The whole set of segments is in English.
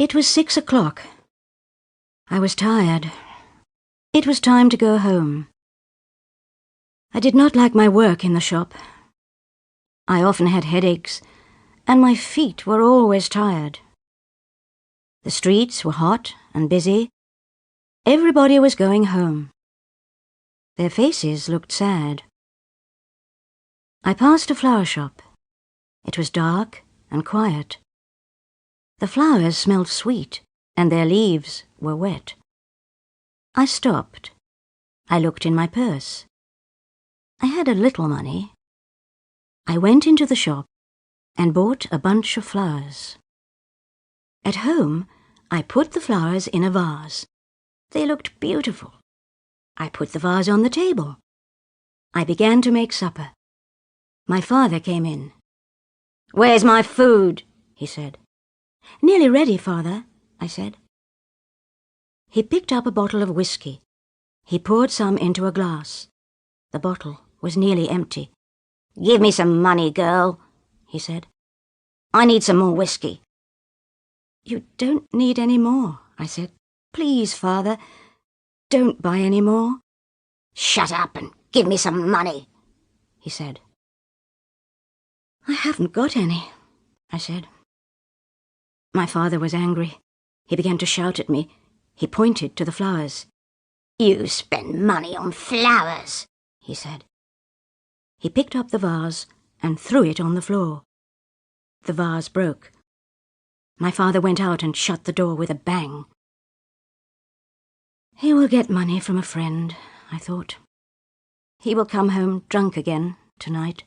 It was 6 o'clock. I was tired. It was time to go home. I did not like my work in the shop. I often had headaches, and my feet were always tired. The streets were hot and busy. Everybody was going home. Their faces looked sad. I passed a flower shop. It was dark and quiet. The flowers smelled sweet, and their leaves were wet. I stopped. I looked in my purse. I had a little money. I went into the shop and bought a bunch of flowers. At home, I put the flowers in a vase. They looked beautiful. I put the vase on the table. I began to make supper. My father came in. "Where's my food?" he said. "Nearly ready, Father," I said. He picked up a bottle of whiskey. He poured some into a glass. The bottle was nearly empty. "Give me some money, girl," he said. "I need some more whiskey." "You don't need any more," I said. "Please, Father, don't buy any more." "Shut up and give me some money," he said. "I haven't got any," I said. My father was angry. He began to shout at me. He pointed to the flowers. "You spend money on flowers," he said. He picked up the vase and threw it on the floor. The vase broke. My father went out and shut the door with a bang. He will get money from a friend, I thought. He will come home drunk again tonight.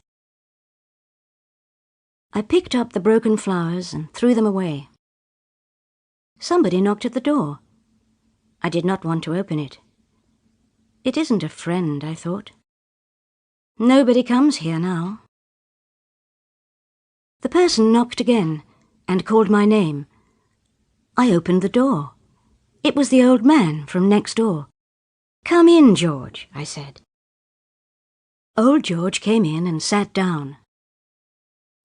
I picked up the broken flowers and threw them away. Somebody knocked at the door. I did not want to open it. It isn't a friend, I thought. Nobody comes here now. The person knocked again and called my name. I opened the door. It was the old man from next door. "Come in, George," I said. Old George came in and sat down.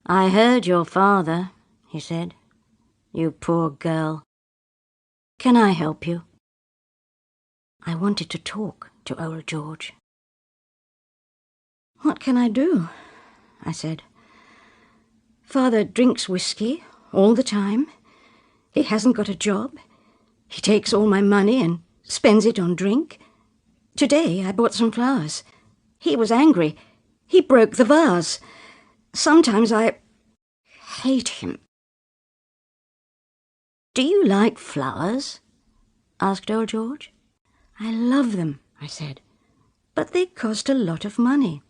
"I heard your father," he said. "You poor girl. Can I help you?" I wanted to talk to old George. "What can I do?" I said. "Father drinks whiskey all the time. He hasn't got a job. He takes all my money and spends it on drink. Today I bought some flowers. He was angry. He broke the vase. Sometimes I hate him." "Do you like flowers?" asked old George. "I love them," I said, "but they cost a lot of money."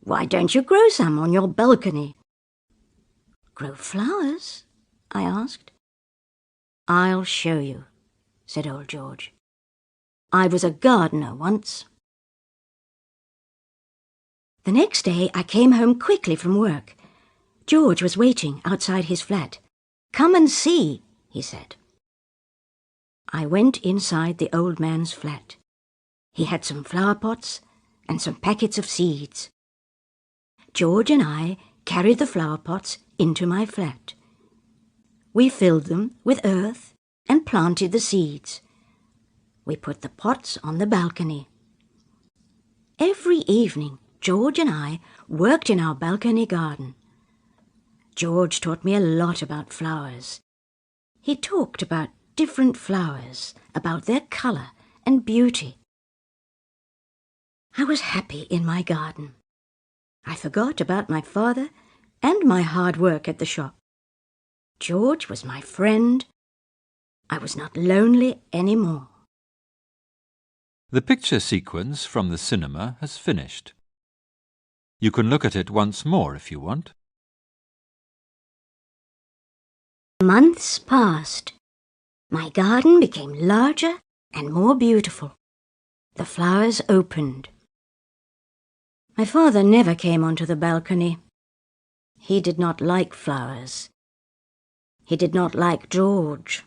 "Why don't you grow some on your balcony?" "Grow flowers?" I asked. "I'll show you," said old George. "I was a gardener once." The next day I came home quickly from work. George was waiting outside his flat. "Come and see," he said. I went inside the old man's flat. He had some flower pots and some packets of seeds. George and I carried the flower pots into my flat. We filled them with earth and planted the seeds. We put the pots on the balcony. Every evening, George and I worked in our balcony garden. George taught me a lot about flowers. He talked about different flowers, about their colour and beauty. I was happy in my garden. I forgot about my father and my hard work at the shop. George was my friend. I was not lonely any more. The picture sequence from the cinema has finished. You can look at it once more if you want. Months passed. My garden became larger and more beautiful. The flowers opened. My father never came onto the balcony. He did not like flowers. He did not like George.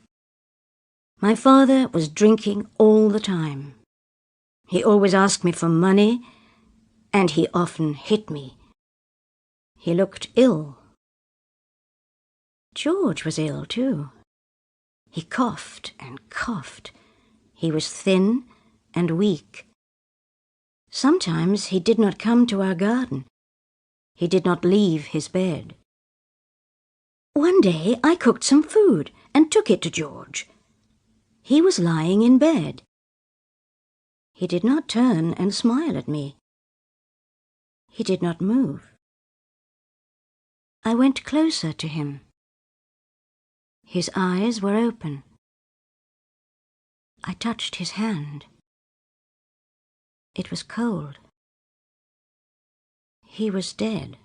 My father was drinking all the time. He always asked me for money, and he often hit me. He looked ill. George was ill too. He coughed and coughed. He was thin and weak. Sometimes he did not come to our garden. He did not leave his bed. One day I cooked some food and took it to George. He was lying in bed. He did not turn and smile at me. He did not move. I went closer to him. His eyes were open. I touched his hand. It was cold. He was dead.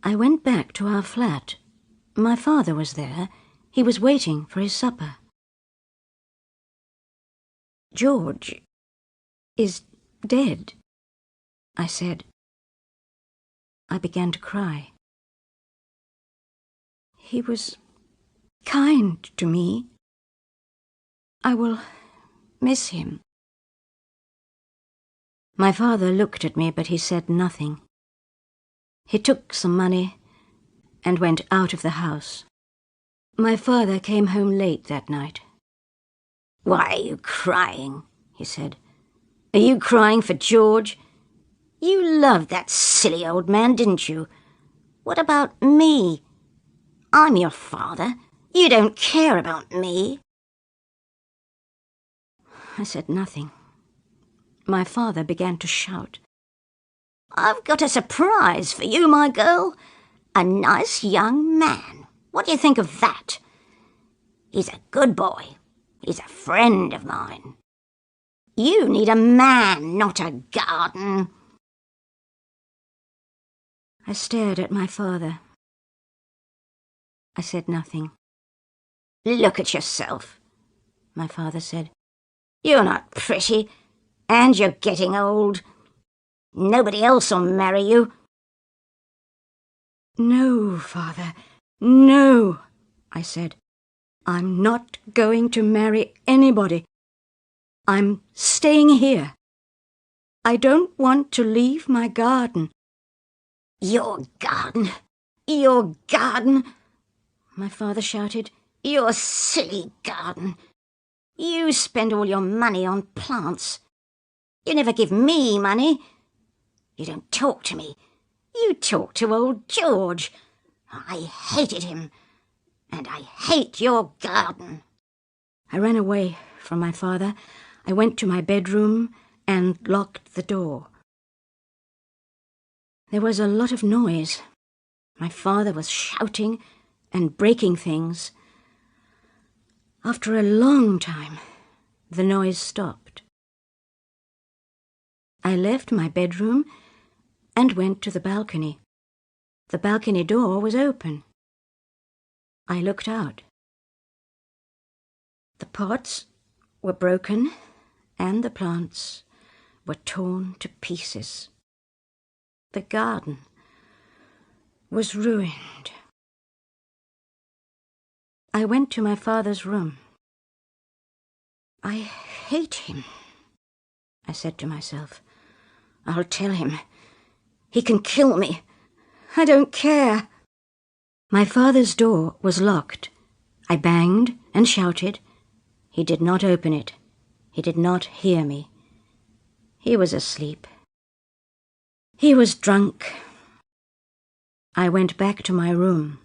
I went back to our flat. My father was there. He was waiting for his supper. "George is dead," I said. I began to cry. "He was kind to me. I will miss him." My father looked at me, but he said nothing. He took some money and went out of the house. My father came home late that night. "Why are you crying?" he said. "Are you crying for George? You loved that silly old man, didn't you? What about me? I'm your father. You don't care about me." I said nothing. My father began to shout. "I've got a surprise for you, my girl. A nice young man. What do you think of that? He's a good boy. He's a friend of mine. You need a man, not a garden." I stared at my father. I said nothing. "Look at yourself," my father said. "You're not pretty, and you're getting old. Nobody else will marry you." "No, father, no," I said. "I'm not going to marry anybody. I'm staying here. I don't want to leave my garden." "Your garden? Your garden?" my father shouted. "Your silly garden. You spend all your money on plants. You never give me money. You don't talk to me. You talk to old George. I hated him, and I hate your garden." I ran away from my father. I went to my bedroom and locked the door. There was a lot of noise. My father was shouting and breaking things. After a long time, the noise stopped. I left my bedroom and went to the balcony. The balcony door was open. I looked out. The pots were broken and the plants were torn to pieces. The garden was ruined. I went to my father's room. "I hate him," I said to myself. "I'll tell him. He can kill me. I don't care." My father's door was locked. I banged and shouted. He did not open it. He did not hear me. He was asleep. He was drunk. I went back to my room.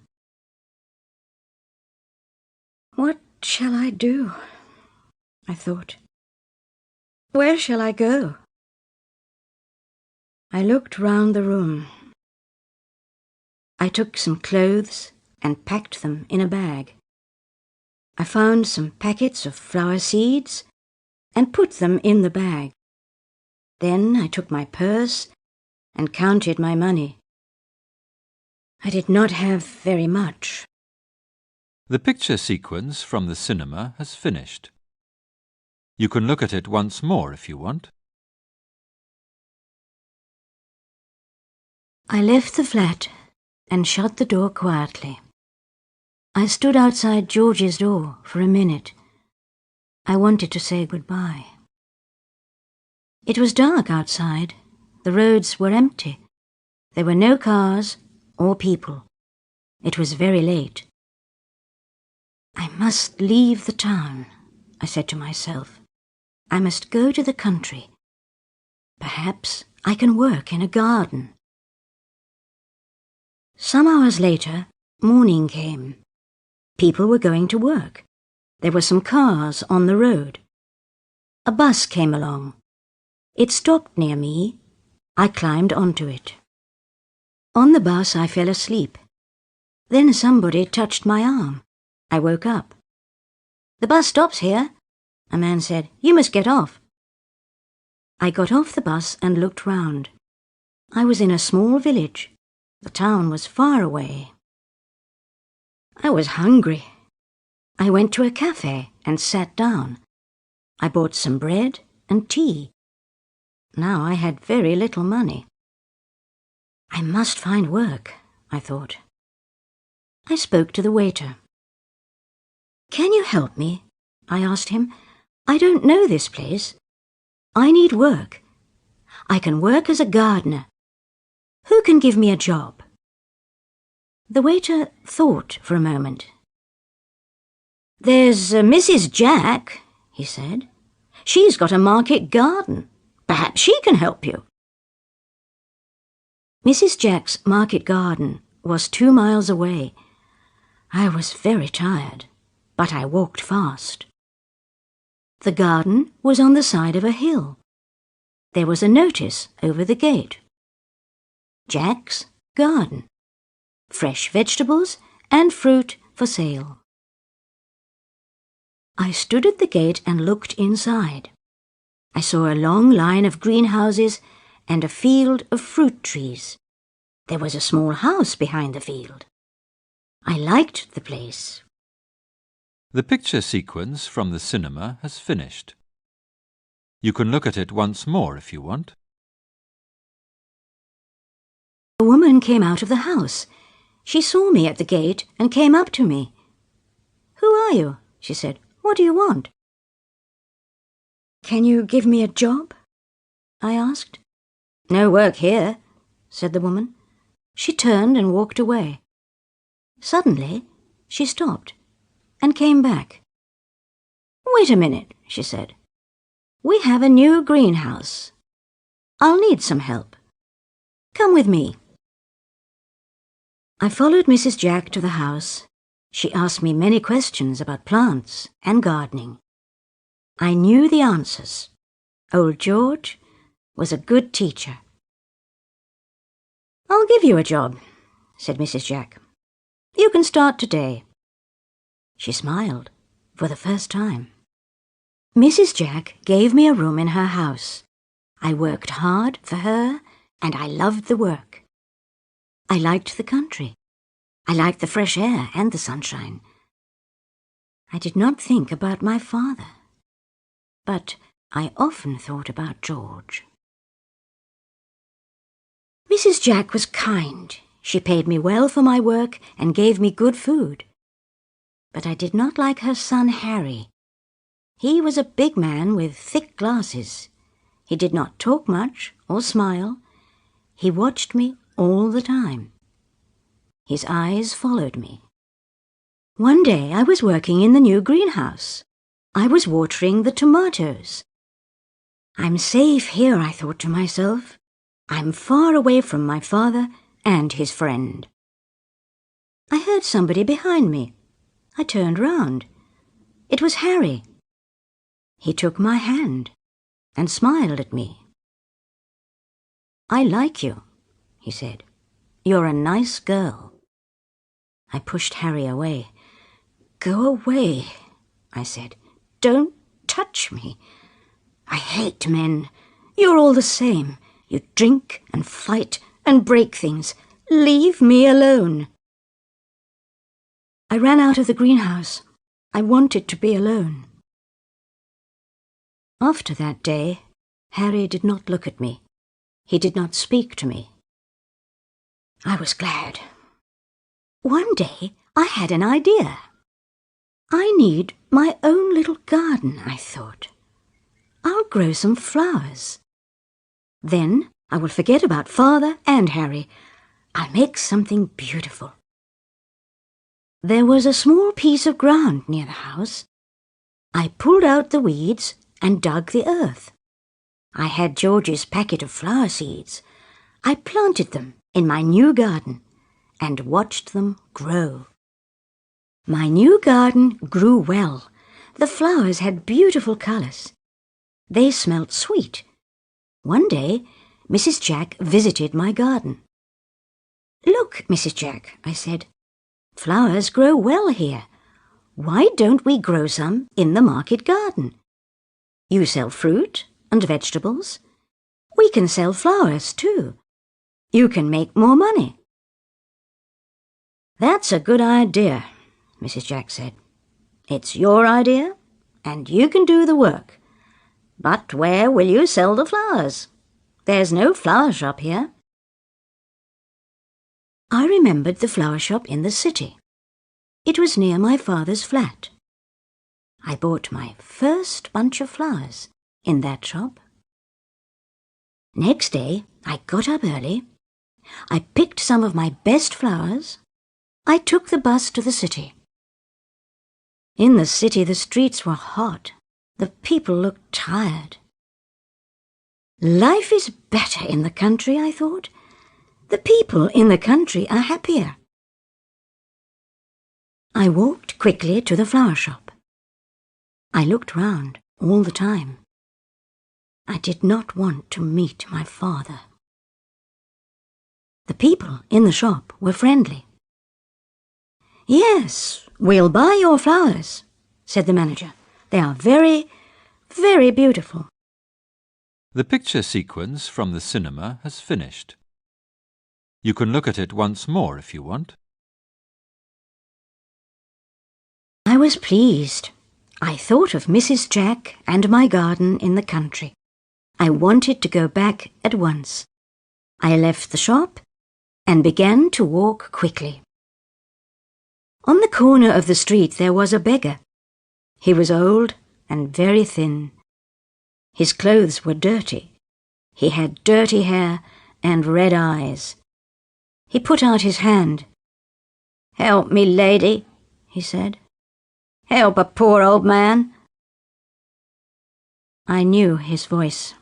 "What shall I do?" I thought. "Where shall I go?" I looked round the room. I took some clothes and packed them in a bag. I found some packets of flower seeds and put them in the bag. Then I took my purse and counted my money. I did not have very much. The picture sequence from the cinema has finished. You can look at it once more if you want. I left the flat and shut the door quietly. I stood outside George's door for a minute. I wanted to say goodbye. It was dark outside. The roads were empty. There were no cars or people. It was very late. I must leave the town, I said to myself. I must go to the country. Perhaps I can work in a garden. Some hours later, morning came. People were going to work. There were some cars on the road. A bus came along. It stopped near me. I climbed onto it. On the bus I fell asleep. Then somebody touched my arm. I woke up. "The bus stops here," a man said. "You must get off." I got off the bus and looked round. I was in a small village. The town was far away. I was hungry. I went to a cafe and sat down. I bought some bread and tea. Now I had very little money. I must find work, I thought. I spoke to the waiter. "Can you help me?" I asked him. "I don't know this place. I need work. I can work as a gardener. Who can give me a job?" The waiter thought for a moment. "There's Mrs. Jack," he said. "She's got a market garden. Perhaps she can help you." Mrs. Jack's market garden was 2 miles away. I was very tired, but I walked fast. The garden was on the side of a hill. There was a notice over the gate. Jack's garden. Fresh vegetables and fruit for sale. I stood at the gate and looked inside. I saw a long line of greenhouses and a field of fruit trees. There was a small house behind the field. I liked the place. The picture sequence from the cinema has finished. You can look at it once more if you want. A woman came out of the house. She saw me at the gate and came up to me. "Who are you?" she said. "What do you want?" "Can you give me a job?" I asked. "No work here," said the woman. She turned and walked away. Suddenly, she stopped and came back. "Wait a minute," she said. "We have a new greenhouse. I'll need some help. Come with me." I followed Mrs. Jack to the house. She asked me many questions about plants and gardening. I knew the answers. Old George was a good teacher. "I'll give you a job," said Mrs. Jack. "You can start today." She smiled for the first time. Mrs. Jack gave me a room in her house. I worked hard for her, and I loved the work. I liked the country. I liked the fresh air and the sunshine. I did not think about my father, but I often thought about George. Mrs. Jack was kind. She paid me well for my work and gave me good food. But I did not like her son Harry. He was a big man with thick glasses. He did not talk much or smile. He watched me all the time. His eyes followed me. One day I was working in the new greenhouse. I was watering the tomatoes. "I'm safe here," I thought to myself. "I'm far away from my father and his friend." I heard somebody behind me. I turned round. It was Harry. He took my hand and smiled at me. "I like you," he said. "You're a nice girl." I pushed Harry away. "Go away," I said. "Don't touch me. I hate men. You're all the same. You drink and fight and break things. Leave me alone." I ran out of the greenhouse. I wanted to be alone. After that day, Harry did not look at me. He did not speak to me. I was glad. One day I had an idea. I need my own little garden, I thought. I'll grow some flowers. Then I will forget about Father and Harry. I'll make something beautiful. There was a small piece of ground near the house. I pulled out the weeds and dug the earth. I had George's packet of flower seeds. I planted them in my new garden and watched them grow. My new garden grew well. The flowers had beautiful colours. They smelt sweet. One day, Mrs. Jack visited my garden. "Look, Mrs. Jack," I said, "flowers grow well here. Why don't we grow some in the market garden? You sell fruit and vegetables. We can sell flowers too. You can make more money." "That's a good idea," Mrs. Jack said. "It's your idea, and you can do the work. But where will you sell the flowers? There's no flower shop here." I remembered the flower shop in the city. It was near my father's flat. I bought my first bunch of flowers in that shop. Next day, I got up early. I picked some of my best flowers. I took the bus to the city. In the city, the streets were hot. The people looked tired. Life is better in the country, I thought. The people in the country are happier. I walked quickly to the flower shop. I looked round all the time. I did not want to meet my father. The people in the shop were friendly. "Yes, we'll buy your flowers," said the manager. "They are very, very beautiful." The picture sequence from the cinema has finished. You can look at it once more if you want. I was pleased. I thought of Mrs. Jack and my garden in the country. I wanted to go back at once. I left the shop and began to walk quickly. On the corner of the street there was a beggar. He was old and very thin. His clothes were dirty. He had dirty hair and red eyes. He put out his hand. "Help me, lady," he said. "Help a poor old man." I knew his voice.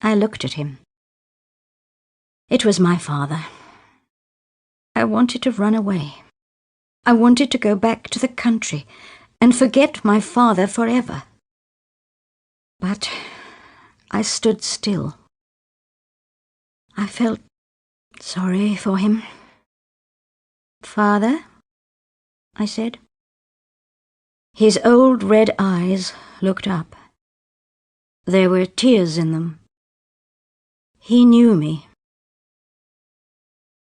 I looked at him. It was my father. I wanted to run away. I wanted to go back to the country and forget my father forever. But I stood still. I felt sorry for him. "Father," I said. His old red eyes looked up. There were tears in them. He knew me.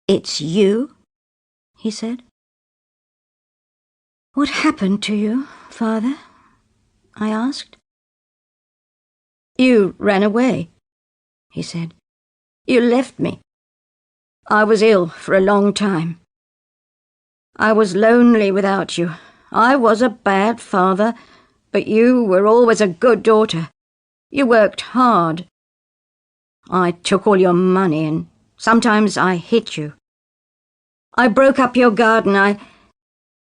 "It's you?" he said. "What happened to you, Father?" I asked. "You ran away," he said. "You left me. I was ill for a long time. I was lonely without you. I was a bad father, but you were always a good daughter. You worked hard. I took all your money and sometimes I hit you. I broke up your garden.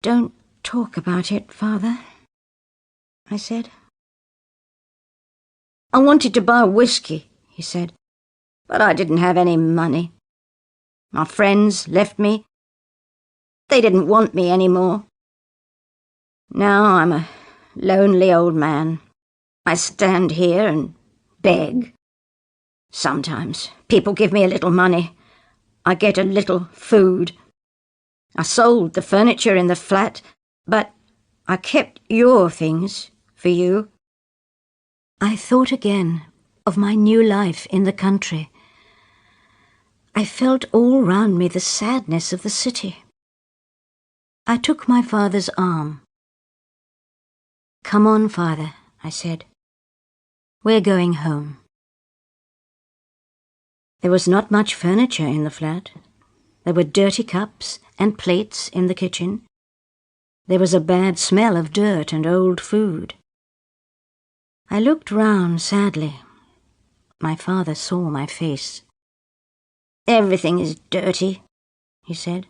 Don't talk about it, Father," I said. "I wanted to buy whiskey," he said, "but I didn't have any money. My friends left me. They didn't want me anymore. Now I'm a lonely old man. I stand here and beg. Sometimes people give me a little money. I get a little food. I sold the furniture in the flat, but I kept your things for you." I thought again of my new life in the country. I felt all round me the sadness of the city. I took my father's arm. "Come on, Father," I said. "We're going home." There was not much furniture in the flat. There were dirty cups and plates in the kitchen. There was a bad smell of dirt and old food. I looked round sadly. My father saw my face. "Everything is dirty," he said.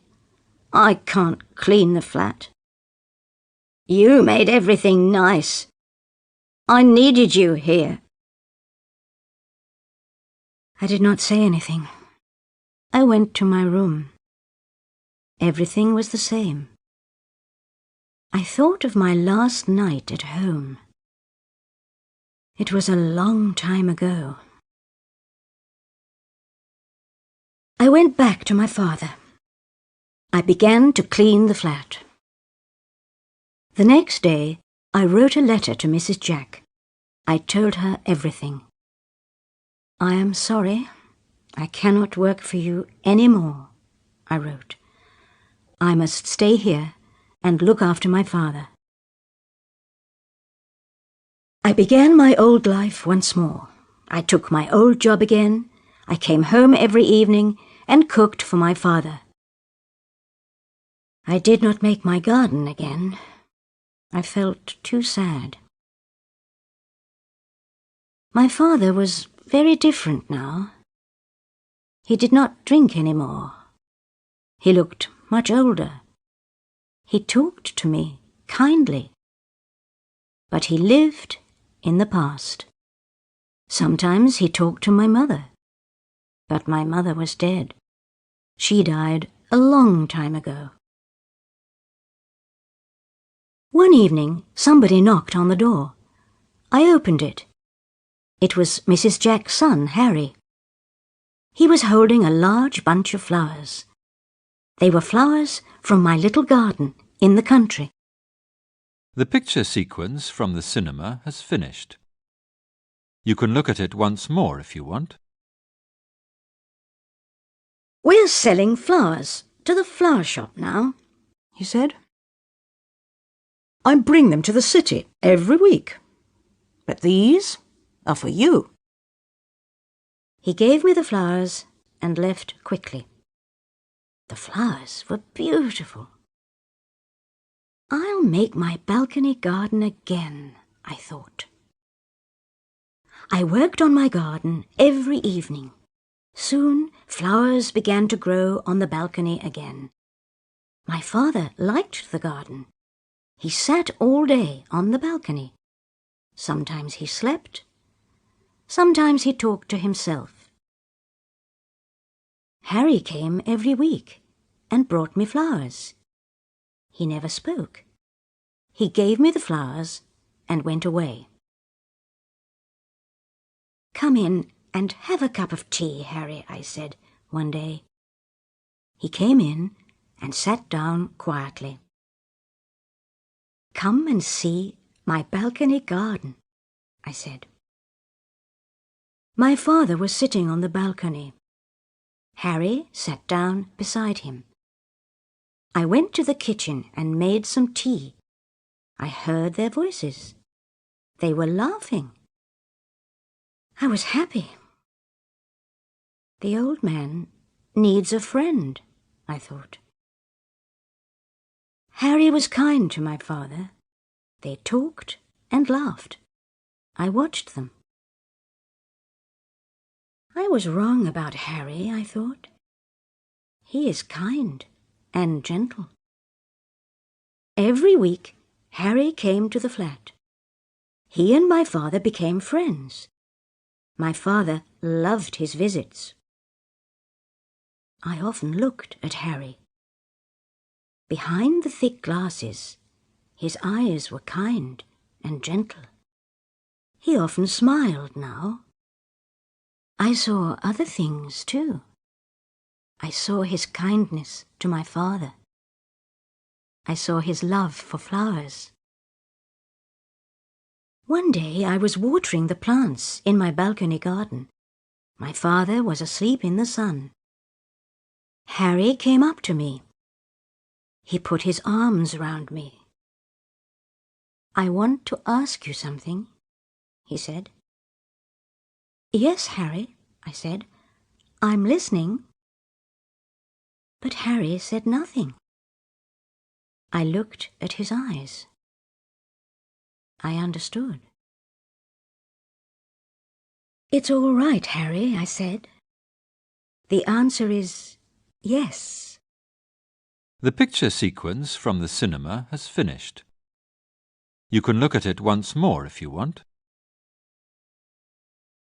I can't clean the flat. You made everything nice. I needed you here." I did not say anything. I went to my room. Everything was the same. I thought of my last night at home. It was a long time ago. I went back to my father. I began to clean the flat. The next day, I wrote a letter to Mrs. Jack. I told her everything. "I am sorry. I cannot work for you any more," I wrote. "I must stay here and look after my father." I began my old life once more. I took my old job again. I came home every evening and cooked for my father. I did not make my garden again. I felt too sad. My father was very different now. He did not drink any more. He looked much older. He talked to me kindly. But he lived in the past. Sometimes he talked to my mother. But my mother was dead. She died a long time ago. One evening, somebody knocked on the door. I opened it. It was Mrs. Jack's son, Harry. He was holding a large bunch of flowers. They were flowers from my little garden in the country. The picture sequence from the cinema has finished. You can look at it once more if you want. "We're selling flowers to the flower shop now," he said. "I bring them to the city every week. But these are for you." He gave me the flowers and left quickly. The flowers were beautiful. "I'll make my balcony garden again," I thought. I worked on my garden every evening. Soon flowers began to grow on the balcony again. My father liked the garden. He sat all day on the balcony. Sometimes he slept. Sometimes he talked to himself. Harry came every week and brought me flowers. He never spoke. He gave me the flowers and went away. "Come in and have a cup of tea, Harry," I said one day. He came in and sat down quietly. "Come and see my balcony garden," I said. My father was sitting on the balcony. Harry sat down beside him. I went to the kitchen and made some tea. I heard their voices. They were laughing. I was happy. The old man needs a friend, I thought. Harry was kind to my father. They talked and laughed. I watched them. I was wrong about Harry, I thought. He is kind and gentle. Every week, Harry came to the flat. He and my father became friends. My father loved his visits. I often looked at Harry. Behind the thick glasses, his eyes were kind and gentle. He often smiled now. I saw other things too. I saw his kindness to my father. I saw his love for flowers. One day I was watering the plants in my balcony garden. My father was asleep in the sun. Harry came up to me. He put his arms round me. "I want to ask you something," he said. "Yes, Harry," I said. "I'm listening." But Harry said nothing. I looked at his eyes. I understood. "It's all right, Harry," I said. "The answer is yes." The picture sequence from the cinema has finished. You can look at it once more if you want.